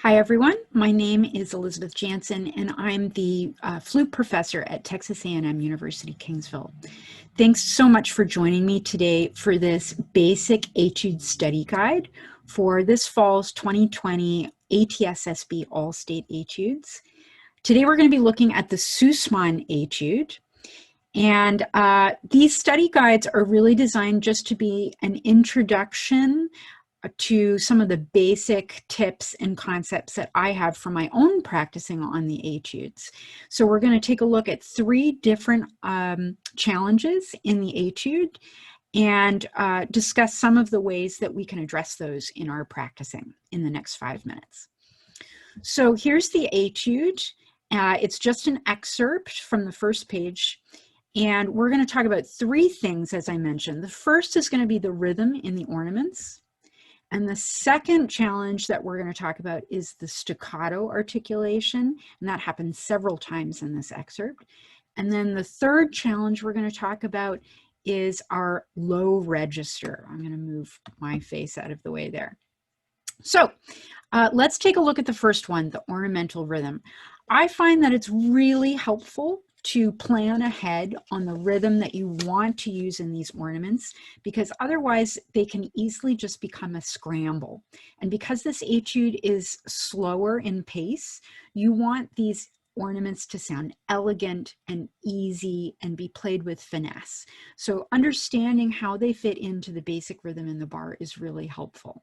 Hi everyone, my name is Elizabeth Janzen and I'm the flute professor at Texas A&M University-Kingsville. Thanks so much for joining me today for this basic etude study guide for this fall's 2020 ATSSB All-State Etudes. Today we're going to be looking at the Soussmann etude. And these study guides are really designed just to be an introduction to some of the basic tips and concepts that I have from my own practicing on the etudes. So we're going to take a look at three different challenges in the etude and discuss some of the ways that we can address those in our practicing in the next 5 minutes. So here's the etude. It's just an excerpt from the first page. And we're going to talk about three things, as I mentioned. The first is going to be the rhythm in the ornaments. And the second challenge that we're going to talk about is the staccato articulation, and that happens several times in this excerpt. And then the third challenge we're going to talk about is our low register. I'm going to move my face out of the way there. So let's take a look at the first one, the ornamental rhythm. I find that it's really helpful to plan ahead on the rhythm that you want to use in these ornaments, because otherwise they can easily just become a scramble. And because this etude is slower in pace, you want these ornaments to sound elegant and easy and be played with finesse. So understanding how they fit into the basic rhythm in the bar is really helpful.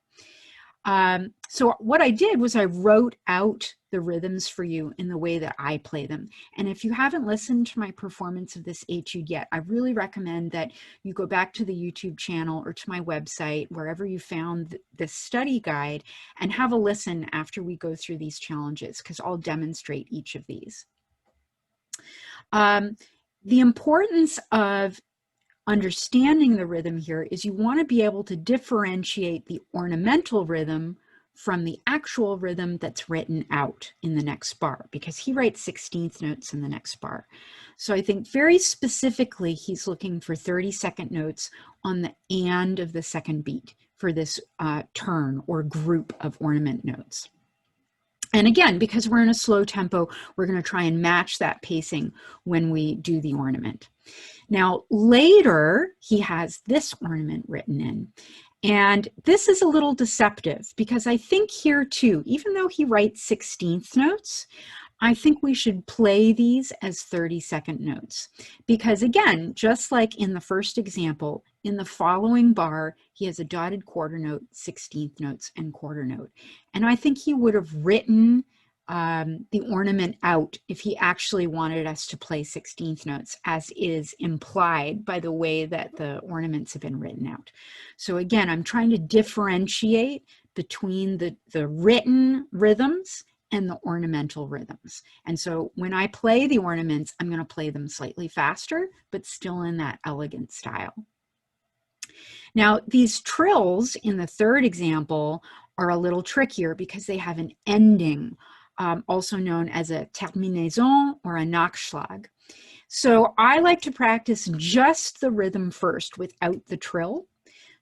So what I did was I wrote out the rhythms for you in the way that I play them. And if you haven't listened to my performance of this etude yet, I really recommend that you go back to the YouTube channel or to my website, wherever you found this study guide, and have a listen after we go through these challenges, because I'll demonstrate each of these. The importance of understanding the rhythm here is you want to be able to differentiate the ornamental rhythm from the actual rhythm that's written out in the next bar, because he writes 16th notes in the next bar. So I think very specifically he's looking for 30-second notes on the and of the second beat for this turn or group of ornament notes. And again, because we're in a slow tempo, we're going to try and match that pacing when we do the ornament. Now, later, he has this ornament written in. And this is a little deceptive, because I think here too, even though he writes 16th notes, I think we should play these as 30-second notes. Because again, just like in the first example, in the following bar, he has a dotted quarter note, 16th notes, and quarter note. And I think he would have written the ornament out if he actually wanted us to play 16th notes, as is implied by the way that the ornaments have been written out. So again, I'm trying to differentiate between the written rhythms and the ornamental rhythms. And so when I play the ornaments, I'm going to play them slightly faster, but still in that elegant style. Now, these trills in the third example are a little trickier because they have an ending, also known as a terminaison or a Nachschlag. So I like to practice just the rhythm first without the trill.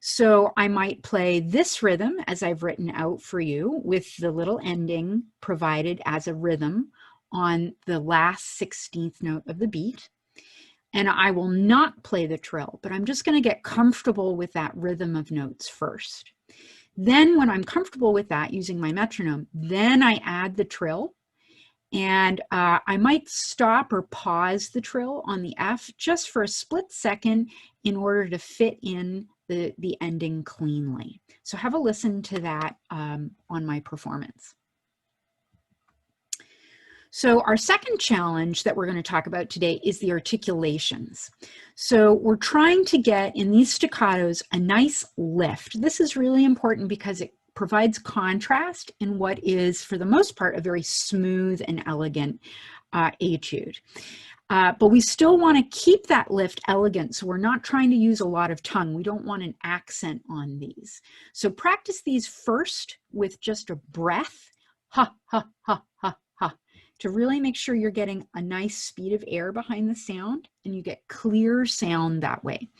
So I might play this rhythm as I've written out for you with the little ending provided as a rhythm on the last 16th note of the beat. And I will not play the trill, but I'm just going to get comfortable with that rhythm of notes first. Then when I'm comfortable with that using my metronome, then I add the trill, and I might stop or pause the trill on the F just for a split second in order to fit in the ending cleanly. So have a listen to that on my performance. So our second challenge that we're going to talk about today is the articulations. So we're trying to get in these staccatos a nice lift. This is really important because it provides contrast in what is, for the most part, a very smooth and elegant etude. But we still want to keep that lift elegant, so we're not trying to use a lot of tongue. We don't want an accent on these. So practice these first with just a breath, ha, ha, ha, ha, ha, to really make sure you're getting a nice speed of air behind the sound and you get clear sound that way.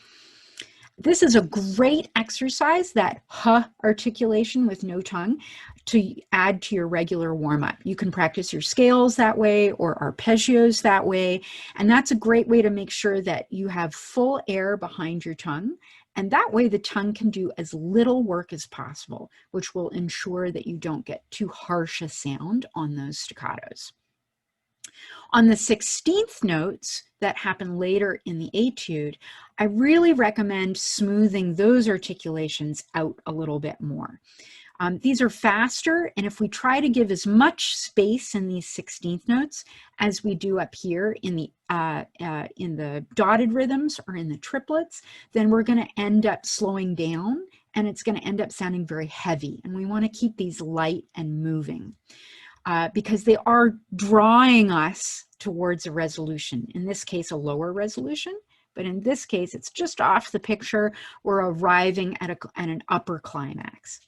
This is a great exercise, that huh articulation with no tongue, to add to your regular warm-up. You can practice your scales that way or arpeggios that way, and that's a great way to make sure that you have full air behind your tongue, and that way the tongue can do as little work as possible, which will ensure that you don't get too harsh a sound on those staccatos. On the 16th notes that happen later in the etude, I really recommend smoothing those articulations out a little bit more. These are faster, and if we try to give as much space in these 16th notes as we do up here in the dotted rhythms or in the triplets, then we're going to end up slowing down, and it's going to end up sounding very heavy. And we want to keep these light and moving. Because they are drawing us towards a resolution. In this case, a lower resolution, but in this case, it's just off the picture. We're arriving at an upper climax.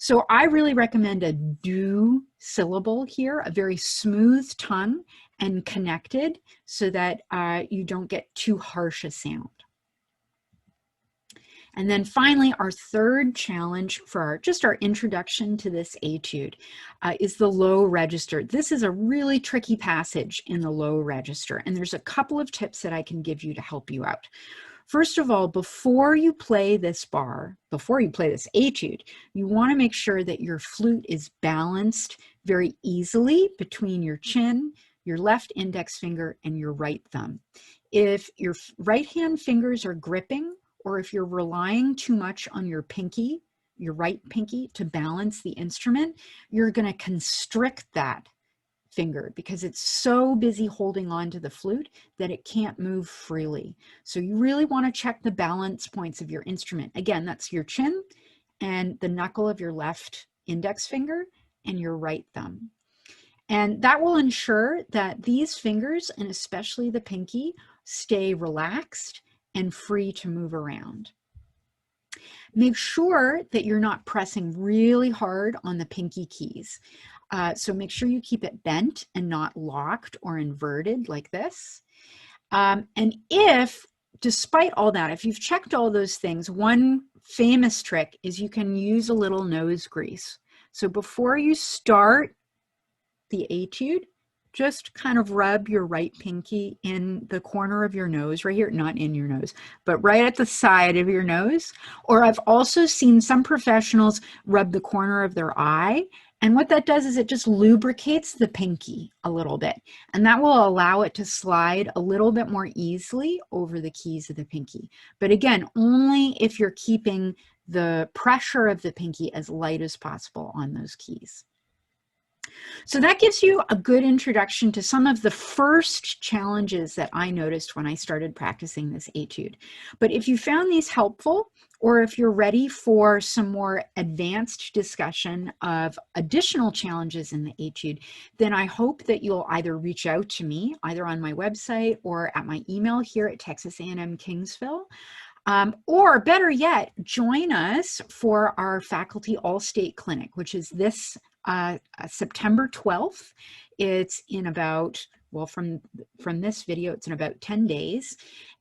So I really recommend a do syllable here, a very smooth tongue and connected, so that you don't get too harsh a sound. And then finally, our third challenge for just our introduction to this etude is the low register. This is a really tricky passage in the low register, and there's a couple of tips that I can give you to help you out. First of all, before you play this bar, before you play this etude, you want to make sure that your flute is balanced very easily between your chin, your left index finger, and your right thumb. If your right hand fingers are gripping, or if you're relying too much on your pinky, your right pinky, to balance the instrument, you're going to constrict that finger because it's so busy holding on to the flute that it can't move freely. So you really want to check the balance points of your instrument. Again, that's your chin and the knuckle of your left index finger and your right thumb. And that will ensure that these fingers, and especially the pinky, stay relaxed and free to move around. Make sure that you're not pressing really hard on the pinky keys. So make sure you keep it bent and not locked or inverted like this. And if, despite all that, if you've checked all those things, one famous trick is you can use a little nose grease. So before you start the etude, just kind of rub your right pinky in the corner of your nose right here, not in your nose, but right at the side of your nose. Or I've also seen some professionals rub the corner of their eye. And what that does is it just lubricates the pinky a little bit. And that will allow it to slide a little bit more easily over the keys of the pinky. But again, only if you're keeping the pressure of the pinky as light as possible on those keys. So that gives you a good introduction to some of the first challenges that I noticed when I started practicing this etude. But if you found these helpful, or if you're ready for some more advanced discussion of additional challenges in the etude, then I hope that you'll either reach out to me, either on my website or at my email here at Texas A&M Kingsville. Or better yet, join us for our faculty all-state clinic, which is this September 12th. It's in about, well, from this video, it's in about 10 days.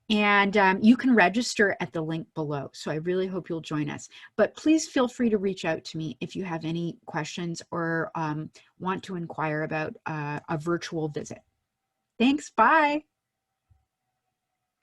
And you can register at the link below. So I really hope you'll join us. But please feel free to reach out to me if you have any questions or want to inquire about a virtual visit. Thanks. Bye.